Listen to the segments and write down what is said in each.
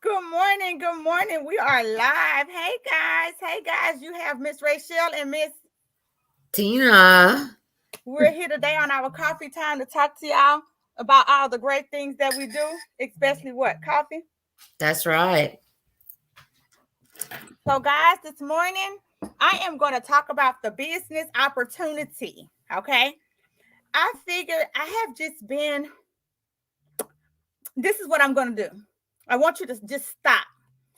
Good morning. Good morning. We are live. Hey guys. Hey guys. You have Miss Raychell and Miss. Tina. We're here today on our coffee time to talk to y'all about all the great things that we do, especially what? Coffee. That's right. So, guys, this morning I am going to talk about the business opportunity. Okay. I figured I have just been, this is what I'm going to do. I want you to just stop.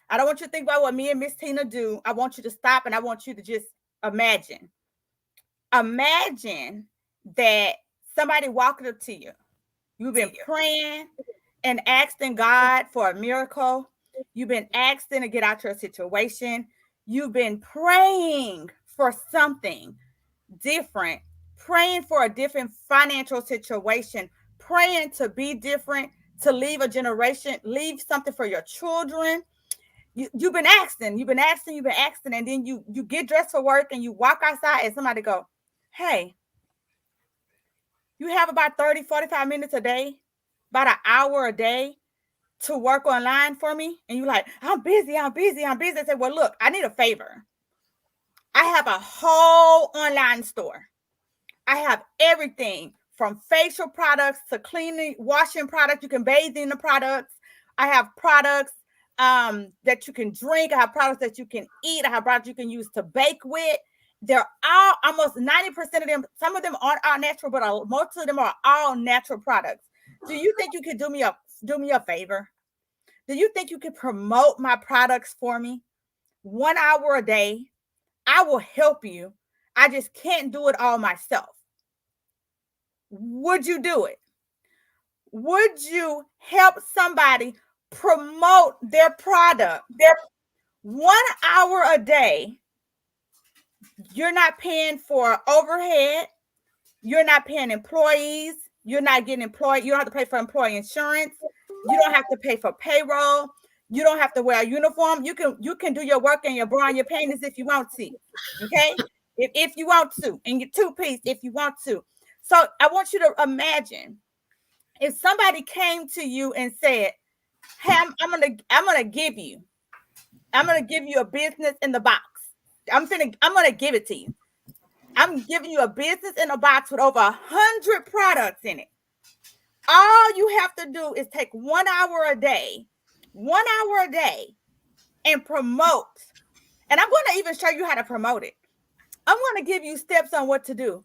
I don't want you to think about what me and Miss Tina do. I want you to stop and I want you to just imagine. Imagine that somebody walked up to you. You've been praying and asking God for a miracle. You've been asking to get out your situation. You've been praying for something different, praying for a different financial situation, praying to be different, to leave a generation, leave something for your children. You've been asking, and then you get dressed for work and you walk outside and somebody go, hey, you have about 30, 45 minutes a day, about an hour a day to work online for me. And you're like, I'm busy. I say, well, look, I need a favor. I have a whole online store. I have everything from facial products to cleaning, washing products. You can bathe in the products. I have products that you can drink. I have products that you can eat. I have products you can use to bake with. They're all almost 90% of them. Some of them aren't all natural, but most of them are all natural products. Do you think you could do me a favor? Do you think you could promote my products for me? 1 hour a day. I will help you. I just can't do it all myself. Would you do it? Would you help somebody promote their product? 1 hour a day. You're not paying for overhead. You're not paying employees. You're not getting employed. You don't have to pay for employee insurance. You don't have to pay for payroll. You don't have to wear a uniform. You can do your work and your bra and your panties if you want to. Okay? If you want to, and your two-piece if you want to. So I want you to imagine if somebody came to you and said, hey, I'm gonna give you a business in the box. I'm gonna give it to you. I'm giving you a business in a box with over 100 products in it. All you have to do is take 1 hour a day, and promote. And I'm going to even show you how to promote it. I'm going to give you steps on what to do.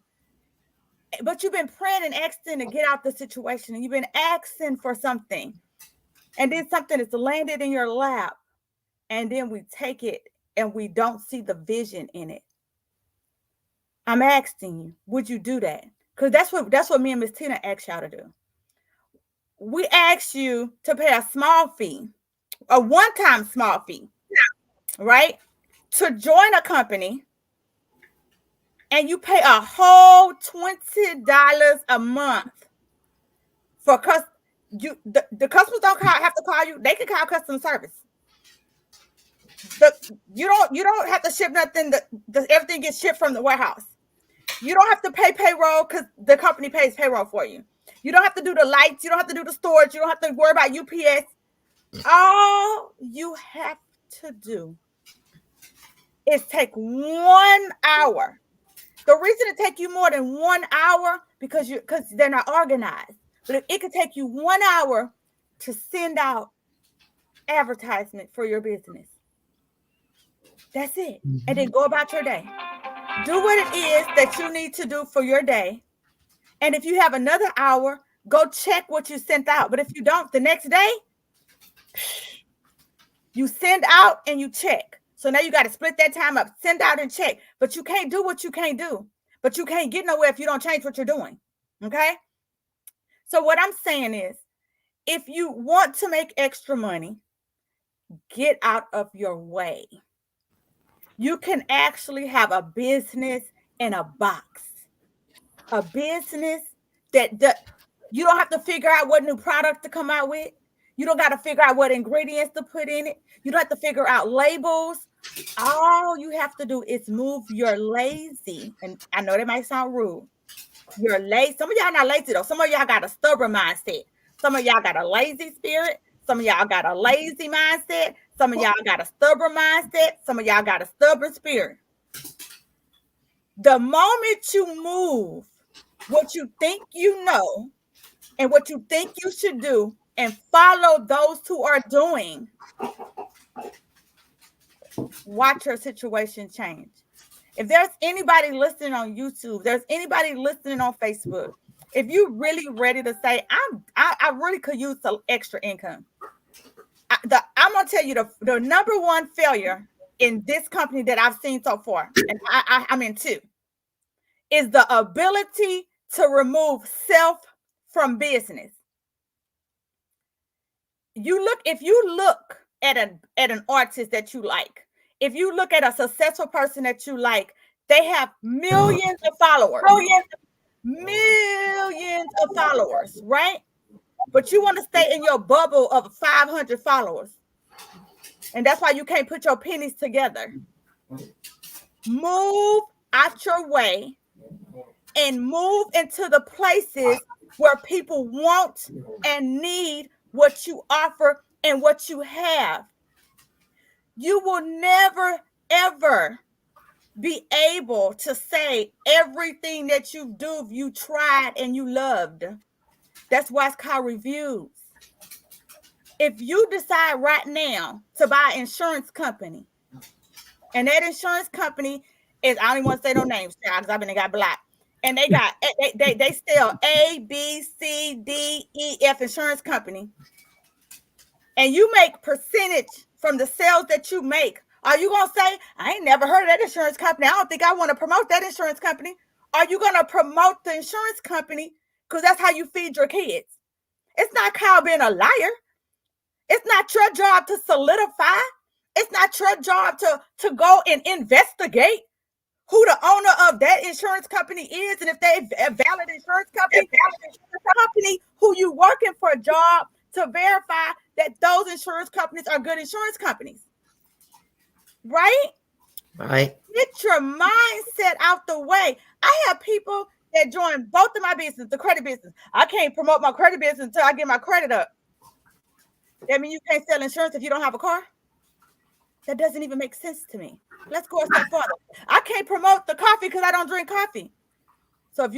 But you've been praying and asking to get out the situation, and you've been asking for something. And then something is landed in your lap. And then we take it and we don't see the vision in it. I'm asking you, would you do that? Because that's what me and Miss Tina asked y'all to do. We asked you to pay a small fee, a one-time small fee, right? To join a company, and you pay a whole $20 a month for the customers don't have to call you. They can call customer service. You don't have to ship nothing. Everything gets shipped from the warehouse. You don't have to pay payroll because the company pays payroll for you. You don't have to do the lights. You don't have to do the storage. You don't have to worry about UPS. All you have to do is take 1 hour. The reason it take you more than 1 hour because they're not organized. But it could take you 1 hour to send out advertisement for your business. That's it. And then go about your day. Do what it is that you need to do for your day. And if you have another hour, go check what you sent out. But if you don't, the next day, you send out and you check. So now you got to split that time up, send out and check. But you can't do what you can't do. But you can't get nowhere if you don't change what you're doing. Okay? So what I'm saying is, if you want to make extra money, get out of your way. You can actually have a business in a box. A business that you don't have to figure out what new product to come out with. You don't got to figure out what ingredients to put in it. You don't have to figure out labels. All you have to do is move your lazy. And I know that might sound rude. You're lazy. Some of y'all not lazy though. Some of y'all got a stubborn mindset. Some of y'all got a lazy spirit. Some of y'all got a lazy mindset. Some of y'all got a stubborn mindset. Some of y'all got a stubborn spirit. The moment you move what you think you know and what you think you should do and follow those who are doing, watch your situation change. If there's anybody listening on YouTube, there's anybody listening on Facebook, if you're really ready to say, I really could use some extra income, I'm going to tell you the number one failure in this company that I've seen so far, and I'm in two, is the ability to remove self from business. If you look at an artist that you like, if you look at a successful person that you like, they have millions of followers, right? But you want to stay in your bubble of 500 followers. And that's why you can't put your pennies together. Move out your way and move into the places where people want and need what you offer and what you have. You will never, ever be able to say everything that you do, you tried and you loved. That's why it's called reviews. If you decide right now to buy an insurance company, and that insurance company is, I don't even want to say no names, because I've been got blocked. And they sell A, B, C, D, E, F insurance company. And you make percentage from the sales that you make. Are you going to say, I ain't never heard of that insurance company, I don't think I want to promote that insurance company? Are you going to promote the insurance company because that's how you feed your kids? It's not called being a liar. It's not your job to solidify. It's not your job to go and investigate who the owner of that insurance company is, and if they a valid insurance company, who you working for a job to verify that those insurance companies are good insurance companies. Right? Right. Get your mindset out the way. I have people that join both of my business, the credit business. I can't promote my credit business until I get my credit up. That means you can't sell insurance if you don't have a car? That doesn't even make sense to me. Let's go a step further. I can't promote the coffee because I don't drink coffee. So if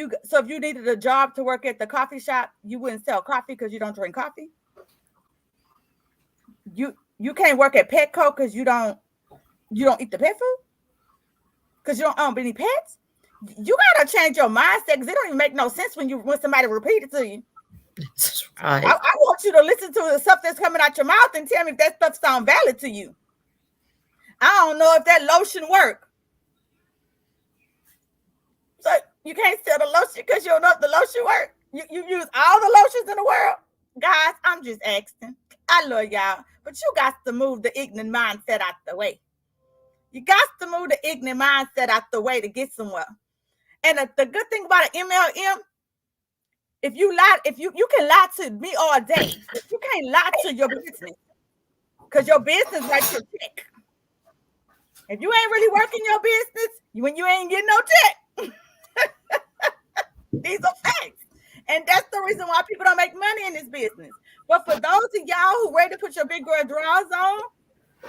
you needed a job to work at the coffee shop, you wouldn't sell coffee because you don't drink coffee. You can't work at Petco because you don't eat the pet food because you don't own any pets. You gotta change your mindset because it don't even make no sense when somebody repeat it to you. That's right. I want you to listen to the stuff that's coming out your mouth and tell me if that stuff sounds valid to you. I don't know if that lotion work. So you can't sell the lotion because you don't know if the lotion work. You use all the lotions in the world. Guys, I'm just asking. I love y'all. But you got to move the ignorant mindset out the way. You got to move the ignorant mindset out the way to get somewhere. And the good thing about an MLM, if you can lie to me all day. You can't lie to your business. Because your business writes your check. If you ain't really working your business, when you ain't getting no check. These are facts. And that's the reason why people don't make money in this business. But for those of y'all who ready to put your big girl drawers on,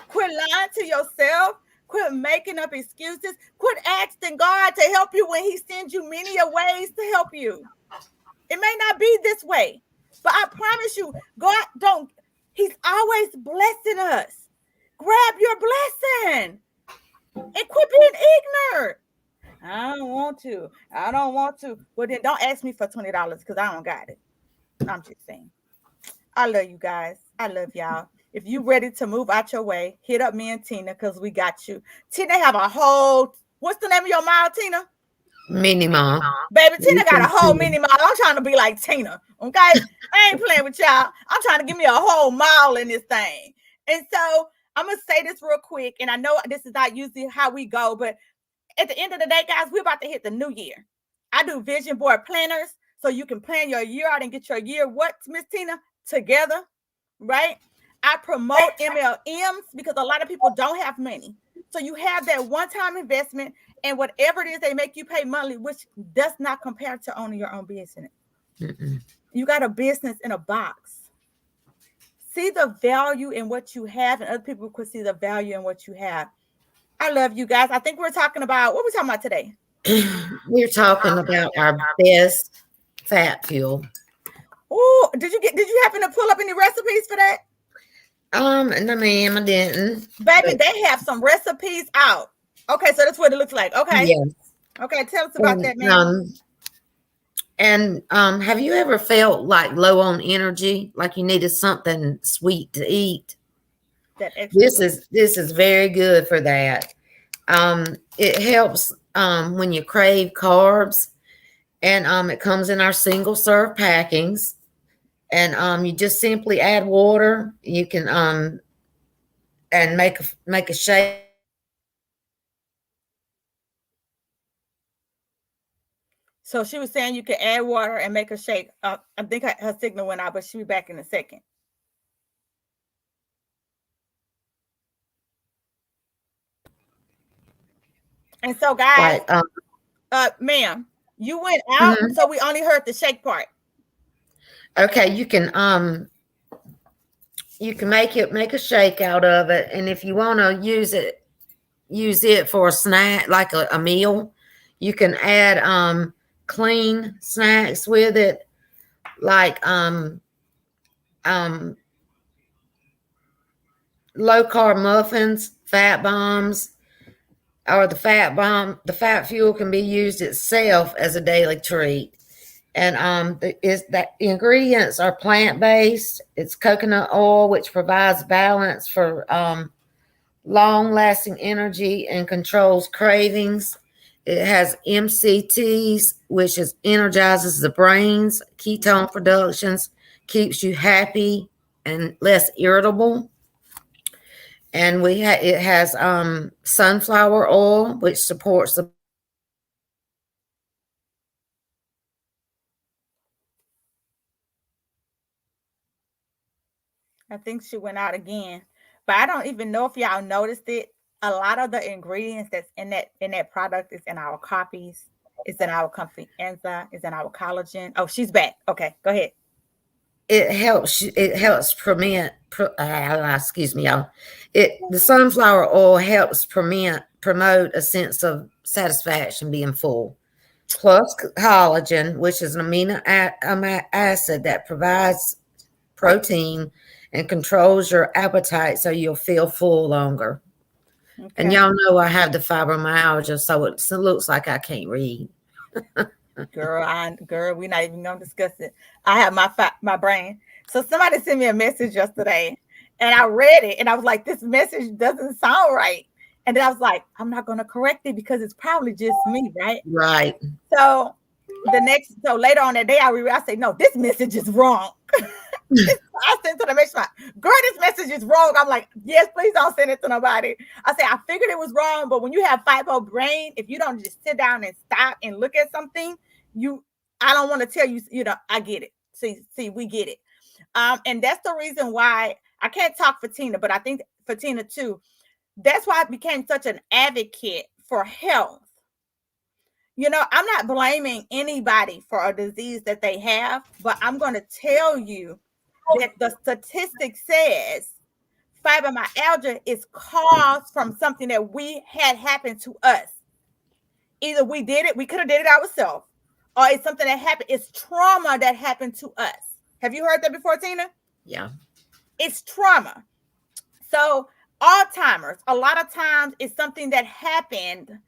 quit lying to yourself. Quit making up excuses. Quit asking God to help you when he sends you many ways to help you. It may not be this way, but I promise you, God he's always blessing us. Grab your blessing and quit being ignorant. I don't want to. Well, then don't ask me for $20 because I don't got it. I'm just saying. I love you guys. I love y'all. If you ready to move out your way, hit up me and Tina because we got you. Tina have a whole, what's the name of your mall, Tina? Mini Mall. Baby, Tina got a whole mini mall. I'm trying to be like Tina, okay? I ain't playing with y'all. I'm trying to give me a whole mall in this thing. And so I'm going to say this real quick, and I know this is not usually how we go, but at the end of the day, guys, we're about to hit the new year. I do vision board planners so you can plan your year out and get your year, what, Miss Tina? Together, right? I promote MLMs because a lot of people don't have money. So you have that one-time investment and whatever it is they make you pay monthly, which does not compare to owning your own business. You got a business in a box. See the value in what you have, and other people could see the value in what you have. I love you guys. I think we're talking about what we're talking about today. We're talking about our best fat fuel. Oh, did you happen to pull up any recipes for that? And I didn't. Baby, But they have some recipes out. Okay, so that's what it looks like. Okay. yes. Okay, tell us about And that, ma'am. have you ever felt like low on energy, like you needed something sweet to eat? That extra This sweet. is this is very good for that. It helps when you crave carbs, and it comes in our single serve packings, and you just simply add water. You can and make a shake. So she was saying you can add water and make a shake. I think her signal went out, but she'll be back in a second. And so, guys, Like ma'am, you went out, mhm. so we only heard the shake part. Okay, you can make a shake out of it, and if you want to use it for a snack, like a meal, you can add clean snacks with it, like um low carb muffins, fat bombs, or the fat fuel can be used itself as a daily treat. And the ingredients are plant based. It's coconut oil, which provides balance for long lasting energy and controls cravings. It has MCTs, which is energizes the brains, ketone productions, keeps you happy and less irritable. And it has sunflower oil, which supports the I think she went out again, but I don't even know if y'all noticed it. A lot of the ingredients that's in that product is in our coffees. It's in our confianza. It's in our collagen. Oh, she's back. Okay, go ahead. it helps excuse me, y'all. The sunflower oil helps promote a sense of satisfaction being full. Plus collagen, which is an amino acid that provides protein and controls your appetite so you'll feel full longer. And Okay. y'all know I have the fibromyalgia, so it looks like I can't read. Girl, we're not even gonna discuss it. I have my brain. So somebody sent me a message yesterday, and I read it, and I was like, "This message doesn't sound right." And then I was like, "I'm not gonna correct it because it's probably just me, right?" Right. So so later on that day, I say, "No, this message is wrong." I sent to the message, girl, this message is wrong. I'm like, yes, please don't send it to nobody. I say, I figured it was wrong, but when you have fibro brain, if you don't just sit down and stop and look at something, I don't want to tell you, I get it. See, we get it. And that's the reason why I can't talk for Tina, but I think for Tina too. That's why I became such an advocate for health. I'm not blaming anybody for a disease that they have, but I'm going to tell you that the statistic says fibromyalgia is caused from something that we had happen to us. Either we could have did it ourselves, or it's something that happened. It's trauma that happened to us. Have you heard that before, Tina? Yeah. It's trauma. So Alzheimer's, a lot of times, is something that happened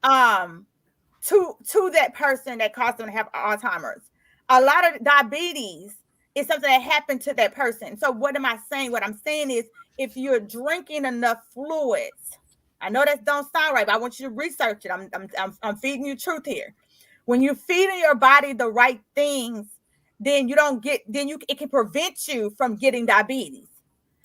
to that person that caused them to have Alzheimer's. A lot of diabetes is something that happened to that person. So what am I saying? What I'm saying is, if you're drinking enough fluids, I know that don't sound right, but I want you to research it. I'm feeding you truth here. When you're feeding your body the right things, then it can prevent you from getting diabetes.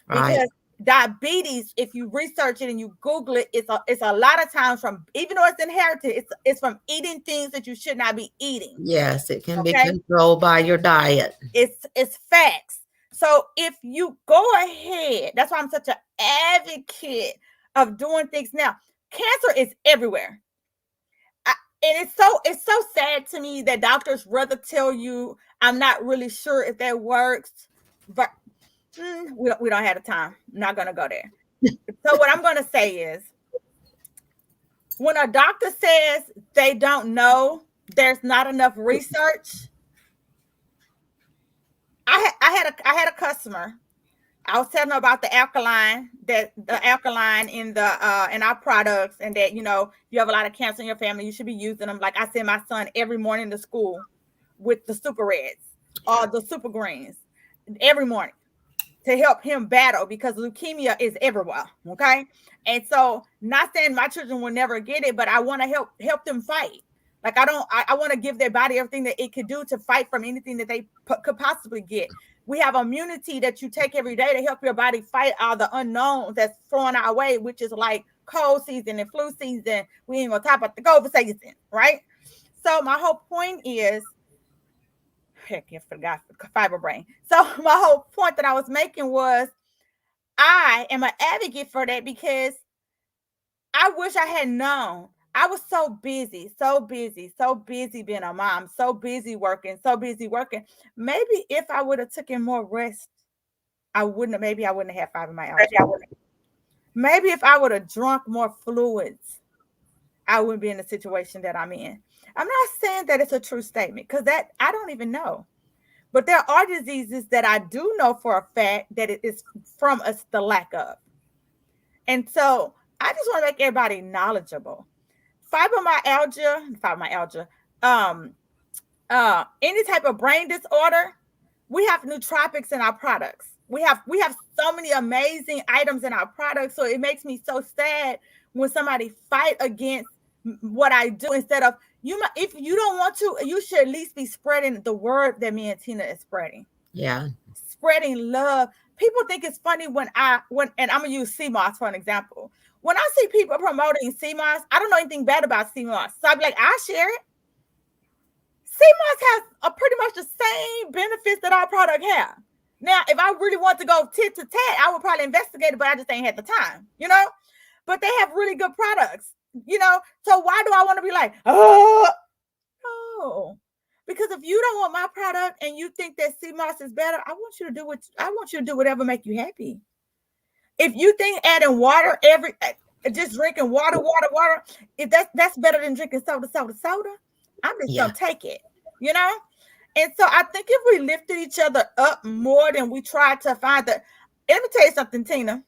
Right. Because diabetes, if you research it and you Google it, it's a lot of times from, even though it's inherited, it's from eating things that you should not be eating. Yes, it can be Okay, controlled by your diet. it's facts. So if you go ahead, that's why I'm such an advocate of doing things now. Cancer is everywhere. And it's so sad to me that doctors rather tell you, I'm not really sure if that works, but We don't have the time. I'm not going to go there. So what I'm going to say is, when a doctor says they don't know, there's not enough research. I had a customer. I was telling her about the alkaline, that the alkaline in our products, and that you have a lot of cancer in your family, you should be using them. Like I send my son every morning to school with the super reds or the super greens every morning to help him battle, because leukemia is everywhere. Okay. And so, not saying my children will never get it, but I want to help them fight. Like I want to give their body everything that it could do to fight from anything that they could possibly get. We have immunity that you take every day to help your body fight all the unknowns that's thrown our way, which is like cold season and flu season. We ain't gonna talk about the COVID season, right? So my whole point is, heck, I forgot fiber brain. So my whole point that I was making was, I am an advocate for that, because I wish I had known. I was so busy, so busy, so busy being a mom, so busy working, so busy working. Maybe if I would have taken more rest, maybe I wouldn't have had fibromyalgia. Maybe if I would have drunk more fluids, I wouldn't be in the situation that I'm in. I'm not saying that it's a true statement, because that I don't even know. But there are diseases that I do know for a fact that it is from us, the lack of. And so I just want to make everybody knowledgeable. Fibromyalgia, any type of brain disorder, we have nootropics in our products. We have so many amazing items in our products. So it makes me so sad when somebody fight against what I do, instead of, if you don't want to, you should at least be spreading the word that me and Tina is spreading. Yeah. Spreading love. People think it's funny when and I'm gonna use CMOS for an example. When I see people promoting CMOS, I don't know anything bad about CMOS. So I'd be like, I share it. CMOS has pretty much the same benefits that our product have. Now, if I really want to go tit to tat, I would probably investigate it, but I just ain't had the time, But they have really good products, So why do I want to be like, oh, no? Because if you don't want my product and you think that CMOS is better, I want you to do whatever make you happy. If you think adding water just drinking water, if that's better than drinking soda, I'm just gonna take it, And so I think if we lifted each other up more than we tried to find let me tell you something, Tina.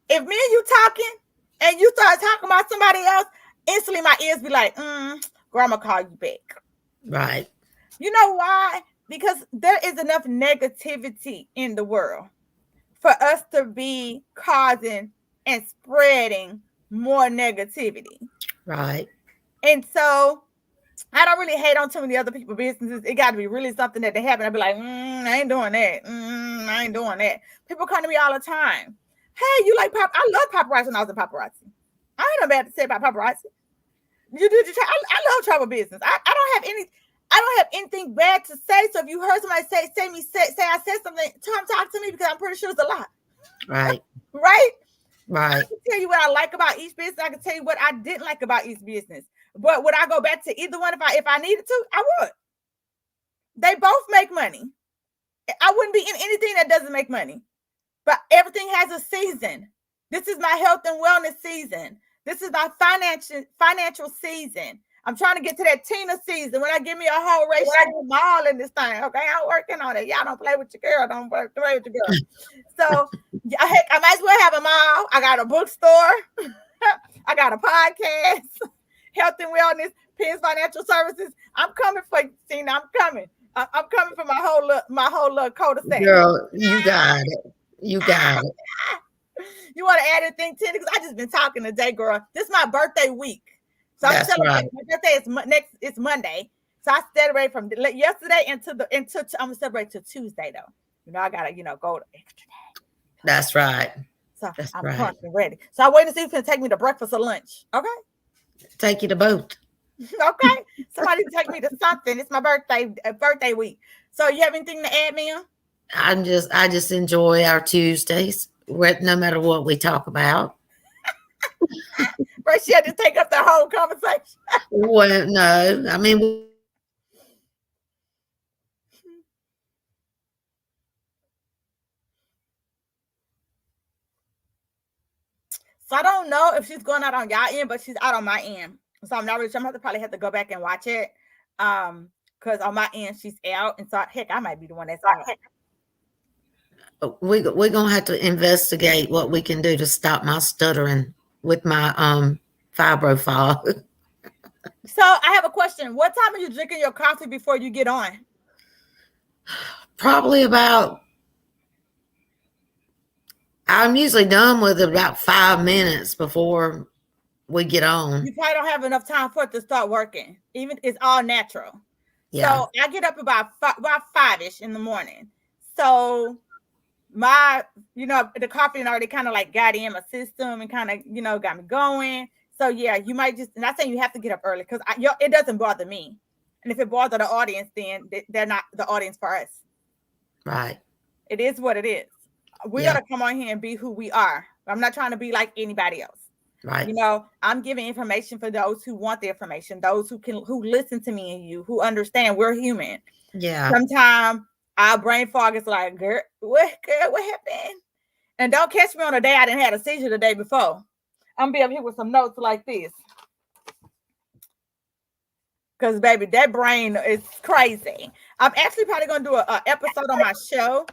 If me and you talking and you start talking about somebody else, instantly my ears be like, grandma call you back. Right. You know why? Because there is enough negativity in the world for us to be causing and spreading more negativity. Right. And so I don't really hate on too many other people's businesses. It got to be really something that they happen. I'd be like, I ain't doing that. I ain't doing that. People come to me all the time. Hey, you like pop? I love paparazzi when I was in paparazzi. I ain't no bad to say about paparazzi. I love travel business. I don't have anything bad to say. So if you heard somebody say I said something, talk to me, because I'm pretty sure it's a lot. Right. Right. Right. I can tell you what I like about each business. I can tell you what I didn't like about each business. But would I go back to either one if I needed to? I would. They both make money. I wouldn't be in anything that doesn't make money. But everything has a season. This is my health and wellness season. This is my financial season. I'm trying to get to that Tina season when I give me a whole Raychell mall in this thing. Okay, I'm working on it. Y'all don't play with your girl. Don't play with your girl. So, heck, I might as well have a mall. I got a bookstore. I got a podcast, health and wellness, Penn's Financial Services. I'm coming for you, Tina. I'm coming. I'm coming for my whole little cul-de-sac. Girl, you got it. You got it. You want to add anything, Tina? Because I just been talking today, girl. This is my birthday week. So I'm celebrating. Right. My birthday is Monday. So I celebrate from yesterday until I'm gonna celebrate till Tuesday though. I gotta, go the extra day. That's right. So I'm pumped and ready. So I'm waiting to see if you can take me to breakfast or lunch. Okay. Take you to both. Okay. Somebody take me to something. It's my birthday week. So you have anything to add, Mia? I just enjoy our Tuesdays, no matter what we talk about. Right, she had to take up the whole conversation. Well, no, I mean, So I don't know if she's going out on y'all end, but she's out on my end. So I'm not really sure. I'm probably have to go back and watch it. Because on my end she's out, and so heck, I might be the one that's out. We're gonna have to investigate what we can do to stop my stuttering with my fibro fog. So I have a question. What time are you drinking your coffee before you get on? Probably about. I'm usually done with it about 5 minutes before we get on. You probably don't have enough time for it to start working. Even it's all natural. Yeah. So I get up about 5-ish in the morning. So my, the coffee already kind of like got in my system and kind of, got me going. So yeah, you might just, not saying you have to get up early because it doesn't bother me. And if it bothers the audience, then they're not the audience for us. Right. It is what it is. We got to come on here and be who we are. I'm not trying to be like anybody else. Right. I'm giving information for those who want the information, those who listen to me and you, who understand we're human. Yeah. Sometimes our brain fog is like, girl, what happened? And don't catch me on a day I didn't have a seizure the day before. I'm gonna be up here with some notes like this. Because baby, that brain is crazy. I'm actually probably gonna do an episode on my show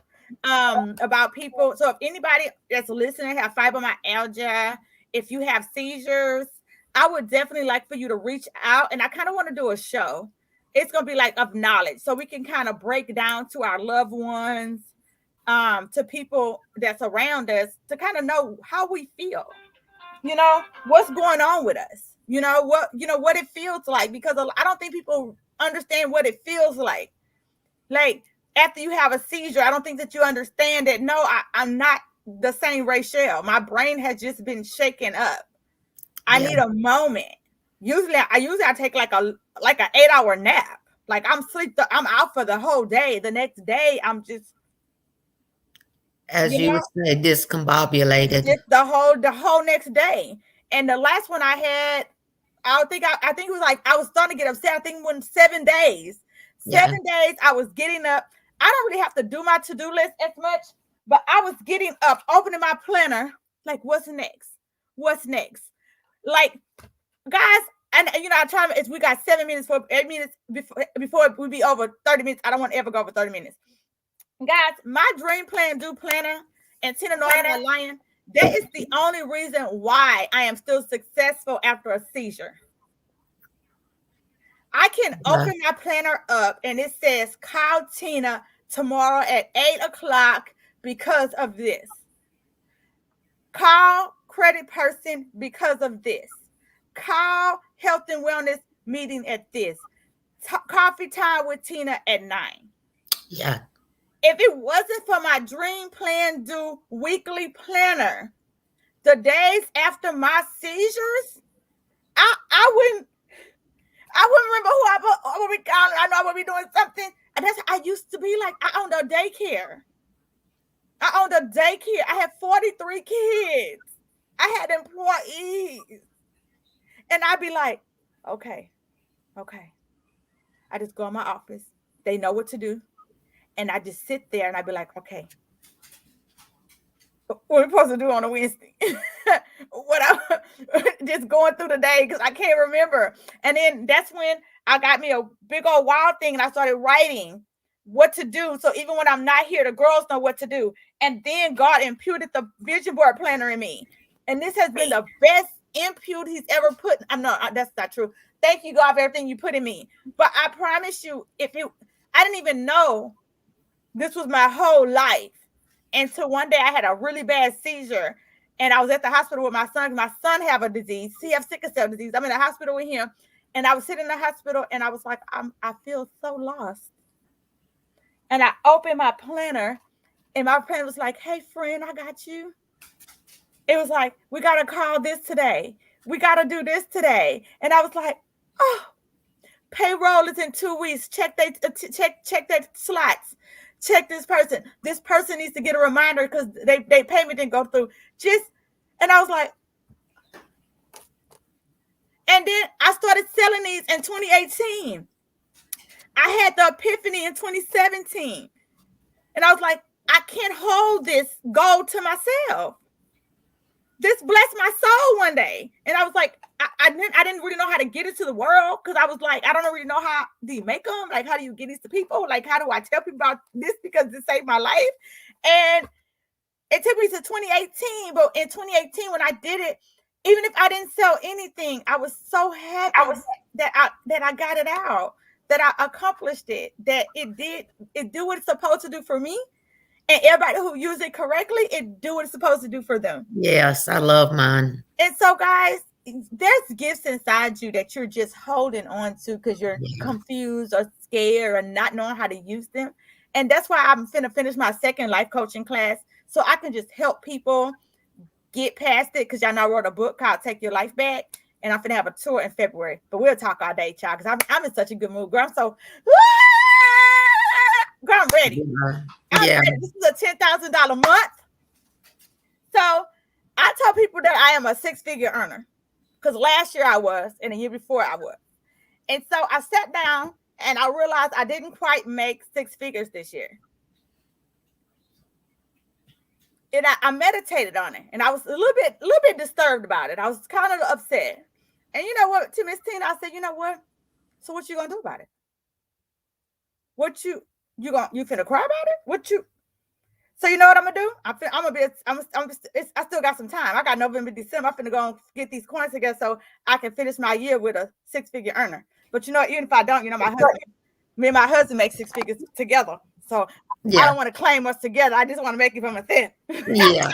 about people. So if anybody that's listening have fibromyalgia, if you have seizures, I would definitely like for you to reach out. And I kind of want to do a show. It's gonna be like of knowledge, so we can kind of break down to our loved ones, to people that's around us, to kind of know how we feel. What's going on with us. What it feels like, because I don't think people understand what it feels like. Like after you have a seizure, I don't think that you understand that. No, I'm not the same Raychell. My brain has just been shaken up. I need a moment. Usually I take like an 8-hour nap. Like I'm out for the whole day. The next day I'm just, as you would say, discombobulated. Just the whole next day. And the last one I had, I think it was like I was starting to get upset. I think when 7 days. 7 days I was getting up. I don't really have to do my to-do list as much, but I was getting up, opening my planner, like what's next? What's next? Like, guys, and I try to, we got 7 minutes for 8 minutes before we be over 30 minutes. I don't want to ever go over 30 minutes. Guys, my dream plan do planner and Tina Norton and Lion, that is the only reason why I am still successful after a seizure. I can open my planner up and it says, call Tina tomorrow at 8:00 because of this. Call credit person because of this. Call health and wellness meeting at this. Coffee time with Tina at 9. Yeah. If it wasn't for my dream plan do weekly planner, the days after my seizures, I wouldn't remember who I would be calling. I know I would be doing something. And that's how I used to be. Like, I owned a daycare. I had 43 kids. I had employees. And I'd be like, okay. I just go in my office. They know what to do. And I just sit there and I'd be like, okay, what are we supposed to do on a Wednesday? Just going through the day because I can't remember. And then that's when I got me a big old wild thing and I started writing what to do. So even when I'm not here, the girls know what to do. And then God imputed the vision board planner in me. And this has been the best input he's ever put. That's not true. Thank you, God, for everything you put in me. But I promise you, I didn't even know this was my whole life until one day I had a really bad seizure and I was at the hospital with my son. My son have a disease. He have sickle cell disease. I'm in the hospital with him. And I was sitting in the hospital and I was like, I feel so lost. And I opened my planner and my planner was like, hey, friend, I got you. It was like, we got to call this today. We got to do this today. And I was like, oh, payroll is in 2 weeks. Check their slots. Check this person. This person needs to get a reminder because they payment didn't go through. And I was like, and then I started selling these in 2018. I had the epiphany in 2017. And I was like, I can't hold this goal to myself. this blessed my soul one day. And I was like, I didn't really know how to get it to the world because I was like, I don't really know how do you make them? Like, how do you get these to people? Like, how do I tell people about this because it saved my life? And it took me to 2018, but in 2018, when I did it, even if I didn't sell anything, I was so happy that I got it out, that I accomplished it, that it do what it's supposed to do for me. And everybody who use it correctly, it do what it's supposed to do for them. Yes, I love mine. And so, guys, there's gifts inside you that you're just holding on to because you're confused or scared or not knowing how to use them. And that's why I'm finna finish my second life coaching class so I can just help people get past it. Because y'all know I wrote a book called Take Your Life Back. And I'm finna have a tour in February. But we'll talk all day, child, because I'm in such a good mood. Girl, I'm so... Girl, I'm ready. I'm ready. This is a $10,000 month. So I tell people that I am a six-figure earner because last year I was and the year before I was. And so I sat down and I realized I didn't quite make six figures this year. And I meditated on it and I was a little bit disturbed about it. I was kind of upset. And you know what, to Miss Tina, I said, you know what? So what you gonna do about it? What you finna cry about it? What you? So you know what I'm gonna do? I still got some time. I got November, December. I'm finna go and get these coins together so I can finish my year with a six-figure earner. But you know, even if I don't, you know, me and my husband make six figures together. So I don't want to claim us together. I just want to make it from a thin. Yeah.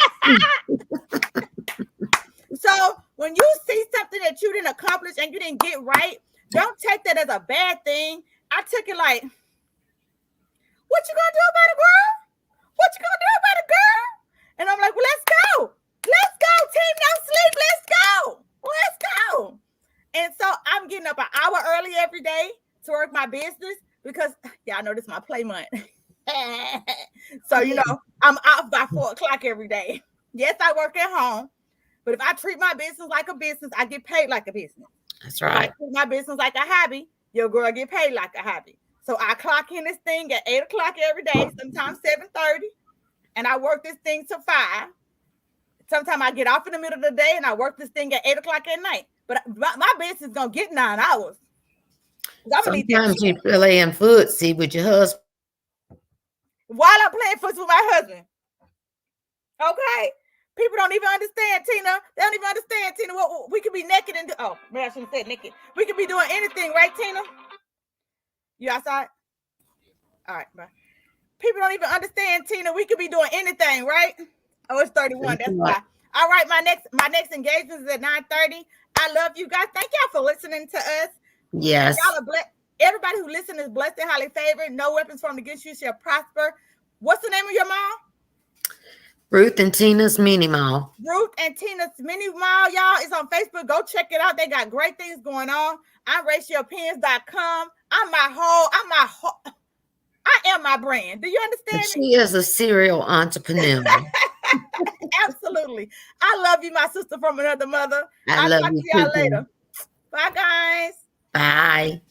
So when you see something that you didn't accomplish and you didn't get right, don't take that as a bad thing. I took it like, what you gonna do about it, girl? What you gonna do about it, girl? And I'm like, well, let's go. Let's go, team. No sleep. Let's go. Let's go. And so I'm getting up an hour early every day to work my business because y'all know this is my play month. So, you know, I'm off by 4:00 every day. Yes, I work at home, but if I treat my business like a business, I get paid like a business. That's right. If I treat my business like a hobby, your girl get paid like a hobby. So I clock in this thing at 8:00 every day, sometimes 7:30, and I work this thing till 5. Sometimes I get off in the middle of the day and I work this thing at 8:00 at night. But my business is gonna get 9 hours. Sometimes you play in footsie with your husband. While I'm playing footsie with my husband. Okay. People don't even understand, Tina. They don't even understand, Tina. What we could be naked and do. Oh, man, I shouldn't have said naked. We could be doing anything, right, Tina? You outside? All right, bye. People don't even understand, Tina. We could be doing anything, right? Oh, it's 31. That's why. All right, my next engagement is at 9:30. I love you guys. Thank y'all for listening to us. Yes. Y'all are blessed. Everybody who listens is blessed and highly favored. No weapons formed against you shall prosper. What's the name of your mom? Ruth and Tina's Mini Mall. Ruth and Tina's Mini Mall, y'all. It's on Facebook. Go check it out. They got great things going on. I'm RaychellPens.com. I am my brand. Do you understand me? She is a serial entrepreneur. Absolutely. I love you, my sister from another mother. I'll talk you to y'all too, later. Bye, guys. Bye.